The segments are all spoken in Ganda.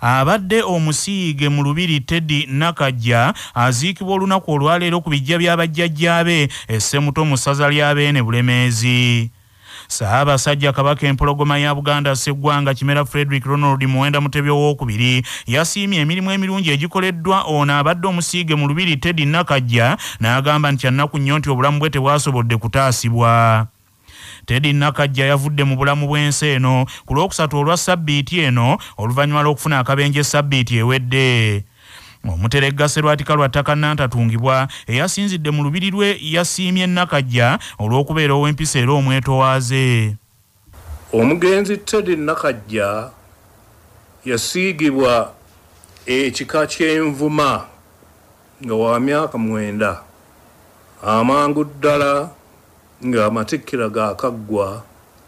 abadde omusiige mu lubiri Teddy Nakajja aziikibwa olunaku olwaleero ku bijja by'abajjajjaabe essemuto mu ssaza lya Beene Bulemeezi. Ssaabasajja Kabaka empologoma ya Buganda Sseggwanga Kimera Frederick Ronald Muwenda Mutebi owookubiri yasiimye emirimu emirungi egikoleddwa ono abadde omusiige mu lubiri Teddy Nakajja n'agamba nti kyannaku nnyo nti obulamu bwe tebwasobodde kutaasibwa. Teddy Nakajja yavudde mu bulamu bw'ensi eno ku lwokusatu olwa sabbiiti eno oluvannyuma lw'okufuna akabenje sabbiiti ewedde. Omuteregga Serwatika Lwattaka Nantatungibwa eyasinzidde mu lubiri lwe yasiimye Nakajja olw'okubeera ow'empisa era omwetoowaze. Omugenzi Teddy Nakajja yasiigibwa ekika ky'envuma nga wa myaka 9 amangu ddala ng'amatikkira gaakaggwa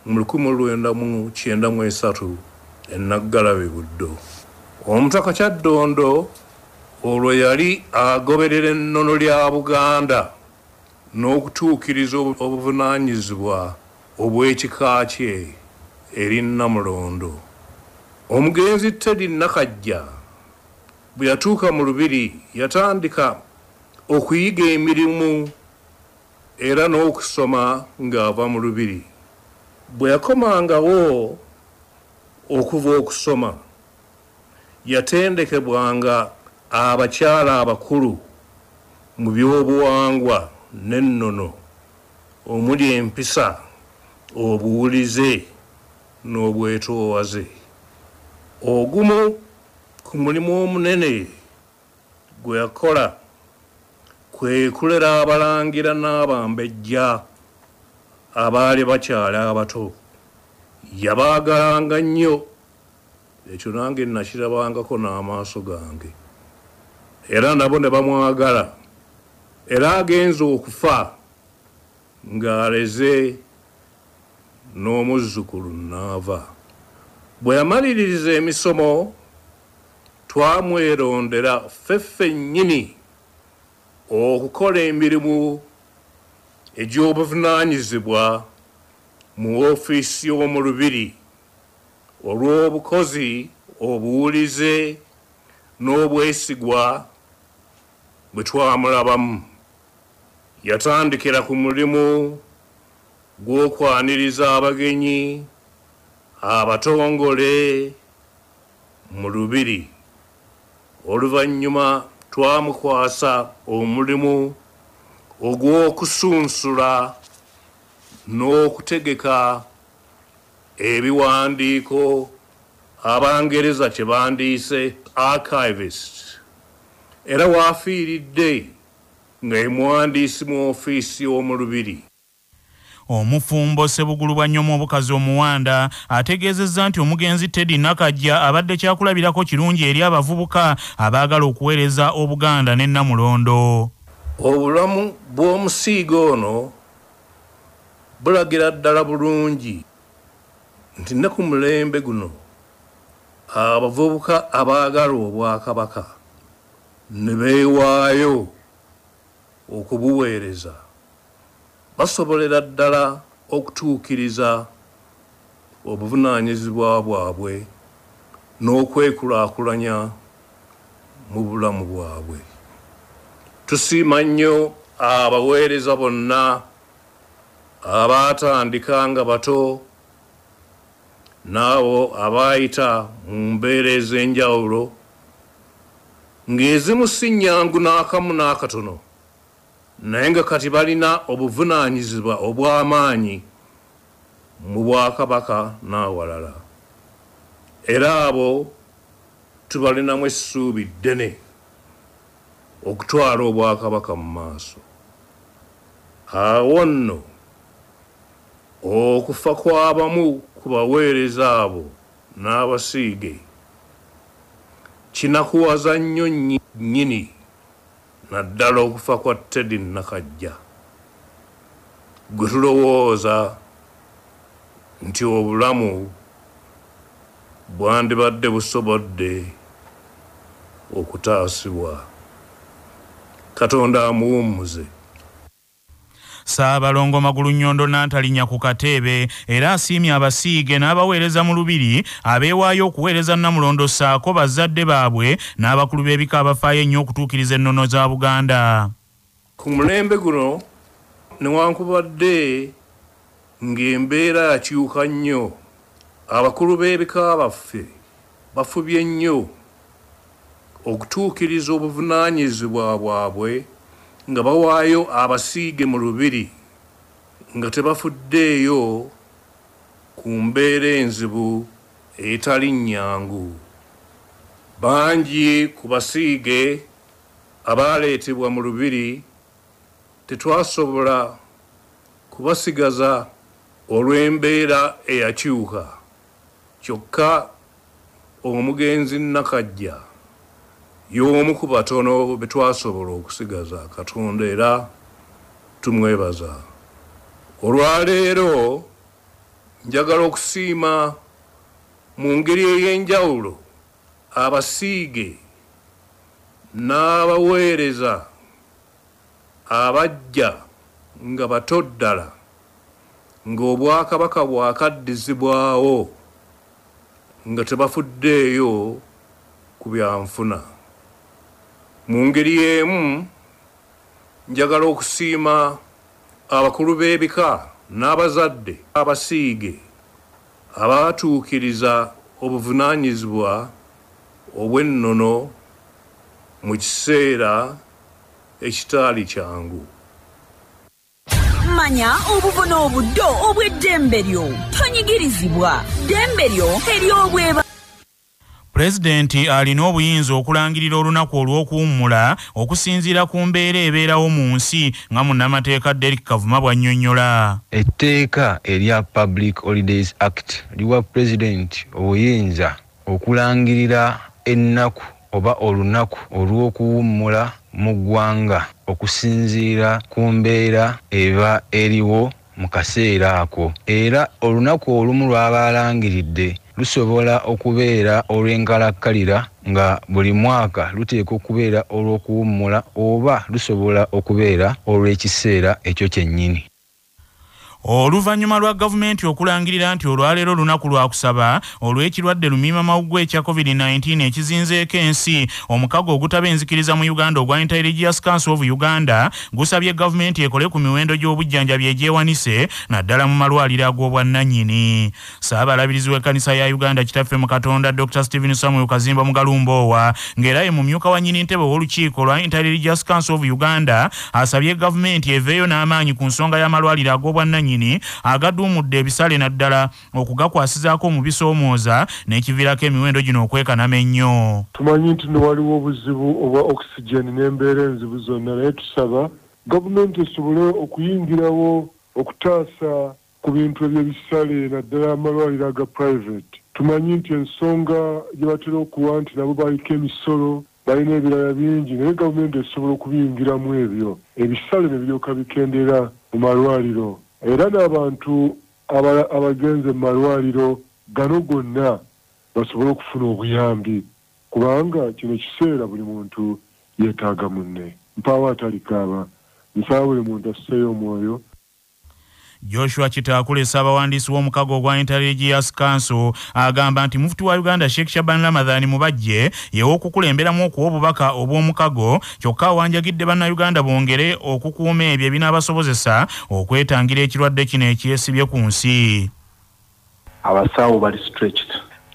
mu 1993 e Naggalabi Buddo. Omutaka Kyaddondo olwo yali agoberera ennono lya Buganda n'okutuukiriza obuvunaanyizibwa obw'ekika kye eri Namulondo. Omugenzi Teddy Nakajja bwe yatuuka mu lubiri yatandika okuyiga emirimu era n'okusoma ng'ava mu lubiri. Bwe yakomangawo okuva okusoma yatendekebwanga abakyala abakulu mu by'obuwangwa n'ennono omuli empisa, obuwulize n'obwetoowaze. Ogumu ku mulimu omunene gwe yakola kwe kulera abalangira n'abambejja abaali bakyali abato. Yabaagalanga nnyo, ekyo nange nakirabangako n'amaaso gange, era nabo ne bamwagala, era agenze okufa ng'aleze n'omuzzukulu n'ava. Bwe yamaliririza emisomo twamwerondera ffeffe nnyini okukola emirimu egy'obuvunaanyizibwa mu woofiisi y'omu lubiri olw'obukozi, obuwulize n'obwesigwa bwe twamulabamu. Yatandikira ku mulimu gw'okwaniriza abagenyi abatongole mu lubiri. Oluvannyuma twamukwasa omulimu ogw'okusunsula n'okutegeka ebiwandiiko Abangereza kye bandiise archivist, era waafiiridde nga ye muwandiisi mu ofiisi y'omu lubiri. Omufumbo Ssebugulu bwa Nnyo obukazi omuwanda ategeezezza nti omugenzi Teddy Nakajja abadde kyakulabirako kirungi eri abavubuka abaagala okuweereza Obuganda ne Namulondo. Obulamu bw'omusiige ono bulagira ddala bulungi nti ne ku mulembe guno abavubuka abaagala Obwakabaka ne beewaayo okubuweereza basobolera ddala okutuukiriza obuvunaanyizibwa bwabwe n'okwekulaakulanya mu bulamu bwabwe. Tusiima nnyo abaweereza bonna abaatandika nga bato n'abo abaayita mu mbeera ez'enjawulo, ng'ezimu si nnyangu n'akamu n'akatono, naye nga kati balina obuvunaanyizibwa obw'amaanyi mu Bwakabaka n'awalala. Era abo tubalinamu essuubi ddene okutwala Obwakabaka mu maaso. Awo nno okufa kw'abamu ku baweereza abo n'abasiige kinakuwaza nnyo nnyini, naddala okufa kwa Teddy Nakajja gwe tulowooza nti obulamu bwandibadde busobodde okutaasibwa. Katonda amuwummuze. Saabalongo Magulu Nnyondo n'atalinya ku kateebe era asiimye abasiige n'abaweereza mu lubiri abeewaayo okuweereza Namulondo ssaako bazadde baabwe n'abakulu b'ebika abafaayo ennyo okutuukiriza ennono za Buganda. Ku mulembe guno newankubadde ng'embeera yakyuka nnyo, abakulu b'ebika baffe bafubye nnyo okutuukiriza obuvunaanyizibwa bwabwe nga bawaayo abasiige mu lubiri nga tebafuddeeyo ku mbeera enzibu etali nnyangu. Bangi ku basiige abaaleetebwa mu lubiri tetwasobola kubasigaza olw'embeera eyakyuka, kyokka omugenzi Nakajja y'omu ku batono be twasobola okusigaza. Katonda era tumwebaza. Olwaleero njagala okusiima mu ngeri ey'enjawulo abasiige n'abaweereza abajja nga bato ddala ng'Obwakabaka bwakaddizibwawo nga tebafuddeeyo ku byanfuna. Mu ngeri y'emu njagala okusiima abakulu b'ebika n'abazadde abasiige abaatuukiriza obuvunaanyizibwa obw'ennono mu kiseera ekitaali kyangu. Manya obuvuna obuddo obw'eddembe lyo, tonyigirizibwa, ddembe lyo ery'obweba. Pulezidenti alina obuyinza okulangirira olunaku olw'okuwummula okusinziira ku mbeera ebeerawo mu nsi nga munnamateeka Derek Kavuma bw'annyonnyola. Etteeka erya Public Holidays Act liwa Pulezidenti obuyinza okulangirira ennaku oba olunaku olw'okuwummula mu ggwanga okusinziira ku mbeera eba eriwo mu kaseera ako, era olunaku olumu lw'aba alangiridde lusobola okubeera olw'enkalakkalira nga buli mwaka luteekwa okubeera olw'okuwummula oba lusobola okubeera olw'ekiseera ekyo kyennyini. Oluvannyuma lwa gavumenti okulangirira nti olwaleero lunaku lwa kusaba olw'ekirwadde lumiimamawuggwe ekya COVID-19 ekizinzeeko ensi, omukago ogutaba enzikiriza mu Uganda ogwa Intelligence Council of Uganda gusabye gavumenti ekole ku miwendo gy'obujjanjabi egyewanise naddala mu malwaliro ag'obwannannyini. Ssaabalabirizi w'ekkanisa ya Uganda Kitaffe mu Katonda Dr. Stephen Samuel Kazimba Mugalumboowa ng'era ye mumyuka wa nnyini ntebe w'olukiiko lwa Intelligence Council of Uganda asabye gavumenti eveeyo n'amaanyi ku nsonga y'amalwaliro ag'obwannannyini agaduumudde ebisale naddala okugakwasizaako mu bisoomooza n'ekiviirako emiwendo gino okwekanama ennyo. Tumanyi nti waliwo obuzibu obwa oxygen n'embeera enzibu zonna, naye tusaba gavumenti esobole okuyingirawo okutaasa ku bintu eby'ebisale naddala amalwaliro aga private. Tumanyi nti ensonga gye batera okuwa nti nabo baliko emisolo balina ebirala bingi, naye gavumenti esobola okubiyingiramu ebyo, ebisale ne biryoka bikendera mu malwaliro. Era n'abantu abagenze mu malwaliro gano gonna basobole okufuna obuyambi, kubanga kino kiseera buli muntu yeetaaga munne. Mpaawo atalikaaba, nsaba buli muntu asseeyo omwoyo. Joshua Kitakule Ssaabawandiisi w'omukago ogwa Intelligence Council agamba nti Mufti wa Uganda Sheikh Shaban Ramadhan Mubajje y'okukulemberamu okuwa obubaka obw'omukago, kyokka awanjagidde bannayuganda bongere okukuuma ebyo ebinaabasobozesa okwetangira ekirwadde kino ekyesibye ku nsi. Abasawo bali stretched,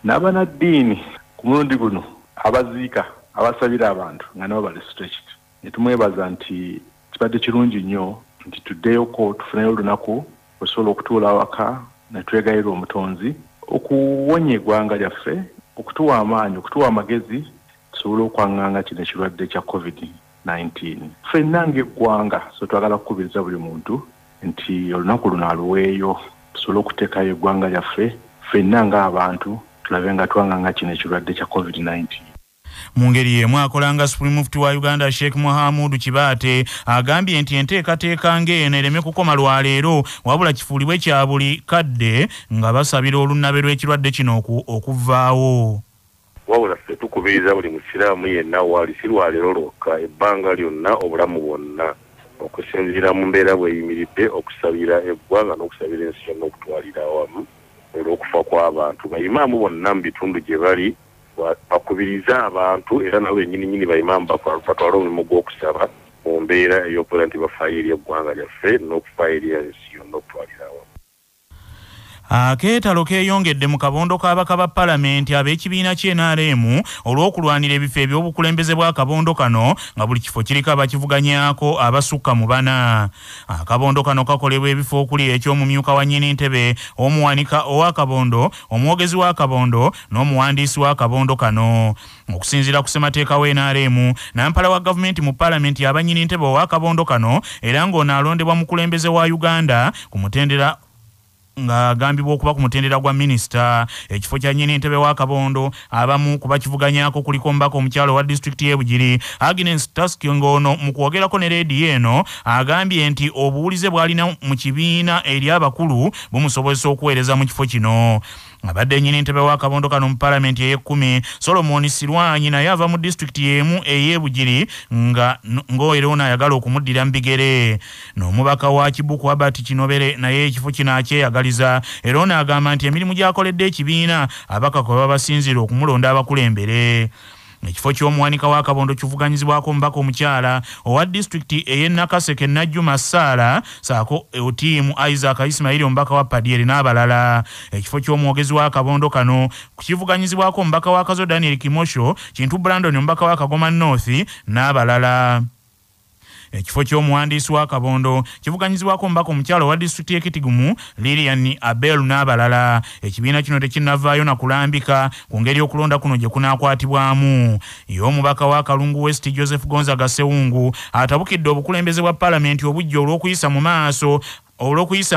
n'abannaddiini ku mulundi guno abaziika abasabira abantu nga nabo bali stretched. Ne tumwebaza nti kibadde kirungi nnyo nti tuddeyoko tufuneyo olunaku osobola okutuula awaka ne twegayira omutonzi okuwonya eggwanga lyaffe, okutuwa amaanyi, okutuwa amagezi tusobole okwaŋŋanga kino ekirwadde kya COVID-19. Ffenna ng'eggwanga so twagala kukubiriza buli muntu nti olunaku luno aluweeyo tusobole okuteekayo eggwanga lyaffe ffenna ng'abantu tulabe nga twaŋŋanga kino ekirwadde kya COVID-19. Mu ngeri y'emu akolanga Supreme Mufti wa Uganda Sheikh Muhammadu Kibaate agambye nti enteekateeka ng'eno ereme kukoma lwaleero wabula kifuulibwe kya buli kadde nga basabira olunnabe lw'ekirwadde kino okuvaawo. Wabula ffe tukubiriza buli musiraamu yenna waali si lwaleero lwokka, ebbanga lyonna obulamu bwonna okusinziira mu mbeera bweyimiridde okusabira eggwanga n'okusabira ensi yonna okutwalira awamu olw'okufa kw'abantu. Bayimaamu bonna mu bitundu gye bali bakubiriza abantu era nabo bennyini bayimaamu batwala omulimu gw'okusaba mu mbeera ey'okukola nti bafaayo eri eggwanga lyaffe n'okufaayo eri ensi yonna okutwalira awamu. Akeetalo keeyongedde mu kabondo k'abaka ba palamenti ab'ekibiina ky'NRM olw'okulwanira ebifo eby'obukulembeze bwa kabondo kano nga buli kifo kiriko abakivuganyaako abasukka mu 4. Akabondo kano kakolebwa ebifo okuli eky'omumyuka wa nnyini ntebe, omuwanika ow'akabondo, omwogezi w'akabondo n'omuwandiisi w'akabondo kano. Okusinziira ku ssemateeka w'NRM, nampala wa gavumenti mu palamenti abannyini ntebe ow'akabondo kano era ng'ono alondebwa mukulembeze wa Uganda ku mutendera nga agambibwa okuba ku mutendera gwa minisita. Ekifo kya nnyini ntebe wa kabondo abamu kuba kivuganyaako kuliko omubaka omukyalo wa disitulikiti y'e Bugiri Agnes Taski ng'ono mu kwogerako ne leediyo eno agambye nti obuwulize bw'alina mu kibiina eri abakulu bumusobozesa okuweereza mu kifo kino. Abadde nnyini ntebe wa kabondo kano mu palamenti ey'e10 Solomon Sirwanyi naye ava mu disitulikiti y'emu ey'e Bugiri ng'oyerona ayagala okumuddira mu bigere. N'omubaka wa Kibuku Albert Kinobere naye ekifo kino akyeyagaliza era ono agamba nti emirimu gy'akoledde ekibiina abaka kwe babasinzira okumulonda abakulembere. Ekifo ky'omuwanika wa kabondo kivuganyizibwako omubaka omukyala owa disitulikiti ey'e Nakaseke Najjuma Saala saako otiimu Isaac Ismail omubaka wa Padieri n'abalala. Ekifo ky'omwogezi wa kabondo kano kivuganyizibwako omubaka wa Kazo Daniel Kimosho, Kintu Brandon omubaka wa Kagoma North n'abalala. Ekifo ky'omuwandiisi wa kabondo kivuganyizibwako omubaka omukyalo wa disitulikiti y'Ekitigumu Lilian Abel n'abalala. Ekibiina kino tekinnavaayo na kulambika ku ngeri y'okulonda kuno gye kunaakwatibwamu. Ye omubaka wa Kalungu West Joseph Gonzaga Sewungu atabukidde obukulembeze bwa palamenti obujja olw'okuyisa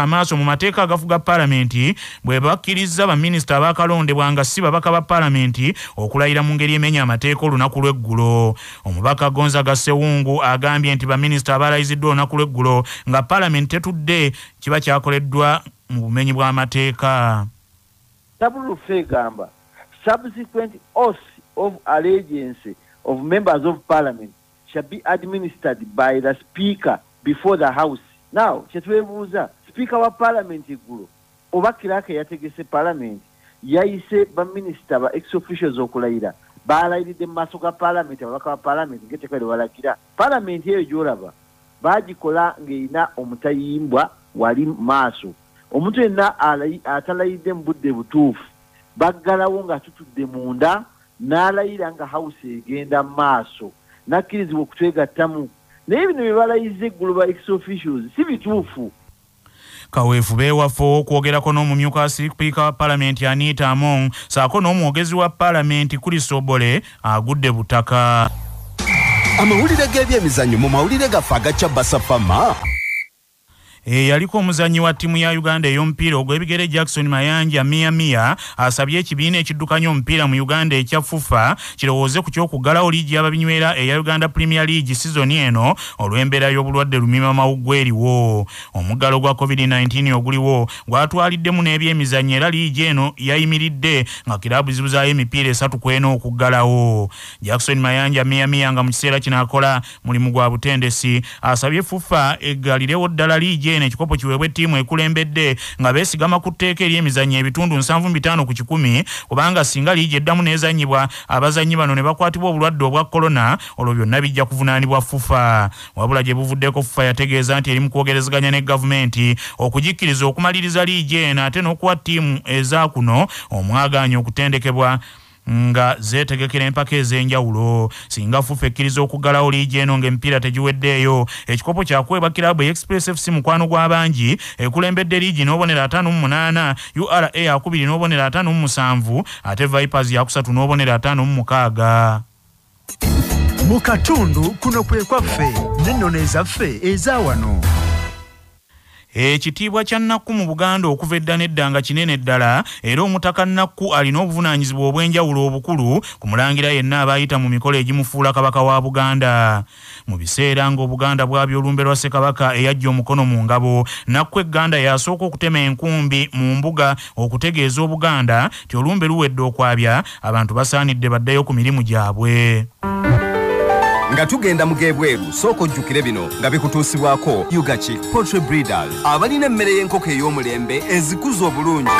amaaso mu mateeka agafuga palamenti bwe bakkiriza baminisita abaakalondebwa nga si babaka ba palamenti okulayira mu ngeri emenya amateeka olunaku lw'eggulo. Omubaka Gonzaga Sewungu agambye nti baminisita abaalayiziddwa olunaku lw'eggulo nga palamenti tetudde kiba kyakoleddwa mu bumenyi bw'amateeka. Tabulufe egamba subsequent oath of allegiance of members of parliament shall be administered by the speaker before the house. Now, kyetwebuuza speaker wa parliament eggulo oba kiraka yategese parliament yayise baminisita ba ex officials okulayira baalayiridde mu maaso ga parliament ababaka ba parliament ng'etteeka lye balagira. Parliament eyo gy'olaba baagikola ng'erina omutayimbwa wali maaso. Omuntu yenna atalayidde mu budde butuufu baggalawo nga tutudde munda n'alayira nga house egenda mu maaso n'akkirizibwa okutwegattamu. Naye bino bye balayiza eggulu ba ex officials si bituufu. Kaweefube waffe okwogerako n'omumyuka wa sipiika wa palamenti Anita Among saako n'omwogezi wa palamenti Chris Obole agudde butaka. Amawulire g'ebyemizannyo mu mawulire gaffe agakyabasa fama. Yaliko omuzannyi wa ttiimu ya Uganda ey'omupiira ogw'ebigere Jackson Mayanja Mia asabye ekibiina ekiddukanya omupiira mu Uganda ekya FUFA kirowooze ku ky'okuggalawo liigi y'ababinywera eya Uganda Premier League sizoni eno olw'embeera y'obulwadde lumima mawuggwe eriwo. Omuggalo gwa COVID-19 oguliwo gwatwaliddemu n'ebyemizannyo era liigi eno yayimiridde nga kiraabu zibuzaayo emipiira 3 ku eno okuggalawo. Jackson Mayanja Mia nga mu kiseera kino akola mulimu gwa butendesi asabye FUFA eggalirewo ddala liigi ekikopo kiweebwa ettiimu ekulembedde nga beesigama ku tteeka ery'emizannyo ebitundu 75 ku 100 kubanga singa liigi eddamu n'ezannyibwa abazannyi bano ne bakwatibwa obulwadde obwa korona olwo byonna bijja kuvunaanibwa FUFA. Wabula gye buvuddeko FUFA yategeeza nti eri mu kwogerezeganya ne gavumenti okugikkiriza okumaliriza liigi eno ate n'okuwa ttiimu eza kuno omwagaanya okutendekebwa nga zeetegekera empaka ez'enjawulo. Singa FUFA ekkiriza okuggalawo liigi eno ng'emipiira tegiweddeeyo ekikopo kyakwebwa kiraabu Express FC mukwano gw'abangi ekulembedde liigi n'obonera 58, URA yakubiri n'obonera 57 ate Vipers yakusatu n'obonera 56. Mu katundu kuno kwe kwaffe n'ennono ezaffe eza wano. Ekitiibwa kya Nnakku mu Buganda okuva edda n'edda nga kinene ddala era omutaka Nnakku alina obuvunaanyizibwa obw'enjawulo obukulu ku mulangira yenna abaayita mu mikolo egimufuula kabaka wa Buganda. Mu biseera ng'Obuganda bwabya olumbe lwa Ssekabaka eyajja omukono mu ngabo, Nnakku Egganda yasooka okutema enkumbi mu mbuga okutegeeza Obuganda ti olumbe luwedde okwabya abantu basaanidde baddeyo ku mirimu gyabwe. nga tugenda mu gebweru sooka ojjukire bino nga bikutuusibwako Ugachik Poultry Breeders abalina emmere y'enkoko ey'omulembe ezikuza obulungi.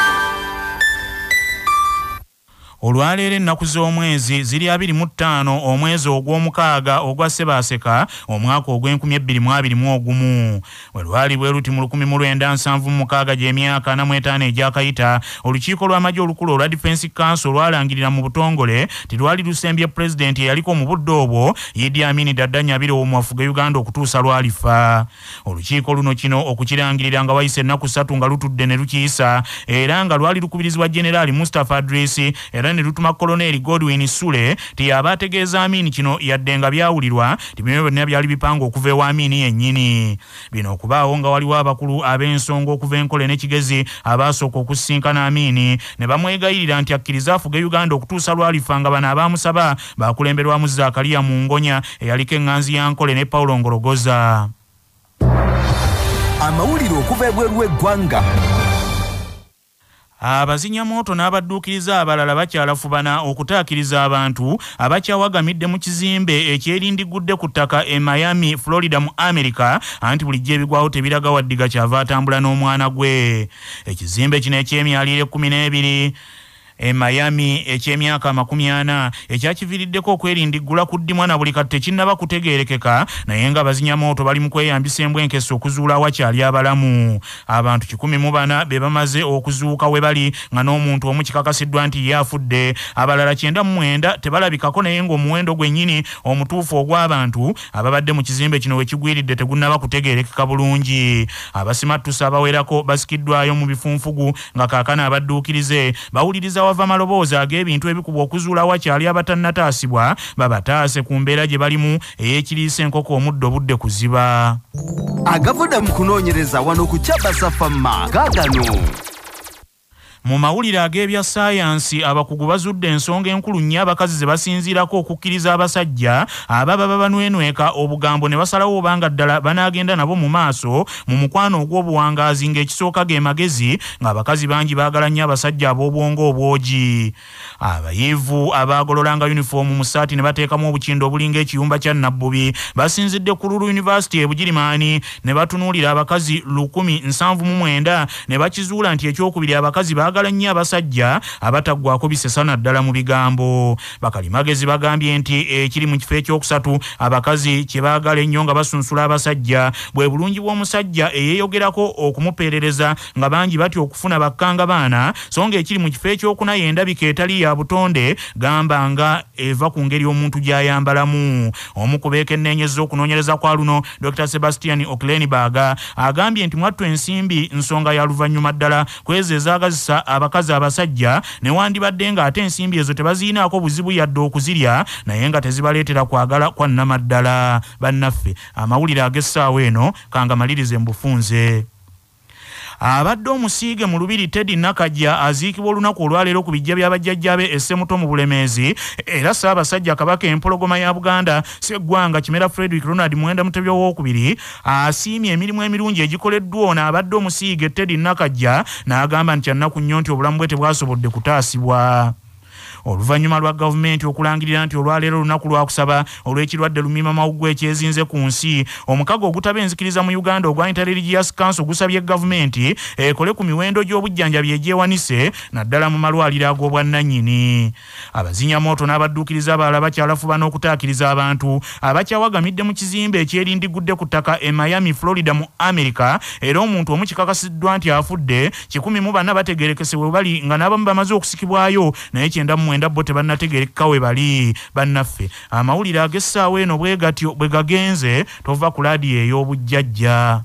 Olwaleero ennaku z'omwezi ziri 25 omwezi ogw'omukaaga ogwa Ssebaaseka omwaka ogw'2021 bwe lwali bwe luti mu 1976 gy'emyaka 45 egyakayita olukiiko lw'amagye olukulu olwa Defense Council lwalangirira mu butongole tilwali lusembye pulezidenti eyaliko mu budde obwo Idi Amin Dada Nyabiro omwafuga Uganda okutuusa lwalifa. Olukiiko luno kino okukirangirira nga wayise ennaku 3 nga lutudde ne lukiyisa era nga lwali lukubirizibwa Generali Mustafa Adresi era ne lutuma Koloneli Godwin Sule tiyabategeeza Amin kino yadde nga byawulirwa tibimwe byonna byali bipanga okuva ewa Amin yennyini. Bino okubaawo nga waliwo abakulu ab'ensonga okuva enkole n'ekigezi abaasooka okusinkana Amin ne bamwegayirira nti akkiriza afuge Uganda okutuusa lwalifa nga bano abaamusaba baakulemberwamu Zakariya Mungonya eyaliko eŋŋanzi ya nkole ne Paulo Ngorogoza. Amawulire okuva ebweru w'eggwanga. Abazinyamooto n'abadduukiriza abalala bakyalafubana okutaakiriza abantu abakyawagamidde mu kizimbe ekyerindigudde ku ttaka e Miami, Florida mu America anti bulijjo ebigwawo tebiraga waddiga kyava atambula n'omwana gwe. Ekizimbe kino eky'emyaliiro 12 Miami ekyemyaka 40 ekyakiviiriddeko okwerindiggula kuddimwa na buli kati tekinnaba kutegeerekeka naye nga bazinyamooto bali mu kweyambisa embwenkesi okuzuula awakyali abalamu. Abantu 104 be bamaze okuzuuka we bali nga n'omuntu omu kikakasiddwa nti ye afudde. Abalala 99 tebalabikako naye ng'omuwendo gwennyini omutuufu ogw'abantu ababadde mu kizimbe kino we kigwiridde tegunnaba kutegeerekeka bulungi. Abasimattusa abawerako basikiddwayo mu bifunfugu nga kaakana abadduukirize bawuliriza wava maloboozi ag'ebintu ebikubwa okuzuula wakyali abatannataasibwa babataase ku mbeera gye balimu ey'ekiriisa enkoko omuddo budde kuziba. Agavudde mu kunoonyereza wano ku Kyabasafamma gaagano. Mu mawulire ag'ebya saayansi abakugu bazudde ensonga enkulu nnyo abakazi ze basinziirako okukkiriza abasajja ababa banwenweka obugambo ne basalawo obanga ddala banaagenda nabo mu maaso mu mukwano ogw'obuwangaazi ng'ekisooka ge magezi ng'abakazi bangi baagala nnyo abasajja ab'obwongo obwogi. Abayivu abaagololanga yunifoomu mu ssaati ne bateekamu obukindo obulinga ekiyumba kya Nabbubi basinzidde ku Lulu University e Bugirimaani ne batunuulira abakazi 179 ne bakizuula nti ekyokubiri abakazi baagala nnyo abasajja abataggwako bisesana ddala mu bigambo. Bakalimagezi bagambye nti ekiri mu kifo ekyokusatu abakazi kye baagala ennyo nga basunsula abasajja bwe bulungi bw'omusajja eyeeyogerako okumupeerereza nga bangi batya okufuna bakkanga baana so nga ekiri mu kifo ekyokuna yendabika etali ya butonde gamba nga eva ku ngeri omuntu gy'ayambalamu. Omu ku beekenneenyezza okunoonyereza kwa luno Dr. Sebastian Oklenberg agambye nti mwattu ensimbi nsonga ya luvannyuma ddala kwezi ezaagazisa abakazi abasajja newandibadde nga ate ensimbi ezo tebaziinaako buzibu yadde okuzirya naye nga tezibaleetera kwagala kwa nnamaddala. Bannaffe amawulire ag'essaawa eno kanga malirize mu bufunze. Abadde omusiige mu lubiri Teddy Nakajja aziikibwa olunaku olwaleero ku bijja by'abajjajjabe essemuto mu Bulemeezi era Ssaabasajja Kabaka empologoma ya Buganda Sseggwanga Kimera Frederick Ronald Mwenda Mutebya owookubiri asiimye emirimu emirungi egikoleddwa ono abadde omusiige Teddy Nakajja n'agamba nti kyannaku nnyo nti obulamu bwe tebwasobodde kutaasibwa. Oluvannyuma lwa gavumenti okulangirira nti olwaleero lunaku lwakusaba olw'ekirwadde lumima mawuggwe ekyezinze ku nsi omukago ogutaba enzikiriza mu Uganda ogwa Interreligious Council gusabye gavumenti ekole ku miwendo gy'obujjanjabi egyewanise naddala mu malwaliro ag'obwannannyini. Abazinyamooto n'abadduukiriza abalala bakyalafuba n'okutaakiriza abantu abakyawagamidde mu kizimbe ekyerindigudde ku ttaka e Miami, Florida mu America era omuntu omu kikakasiddwa nti afudde 104 bategeerekesebwe bali nga n'abamu bamaze okusikibwayo naye 90 bo tebannategeereka we bali. Bannaffe amawulire ag'essaawa eno bwe gatyo bwe gagenze tova ku laadiyo ey'obujjajja.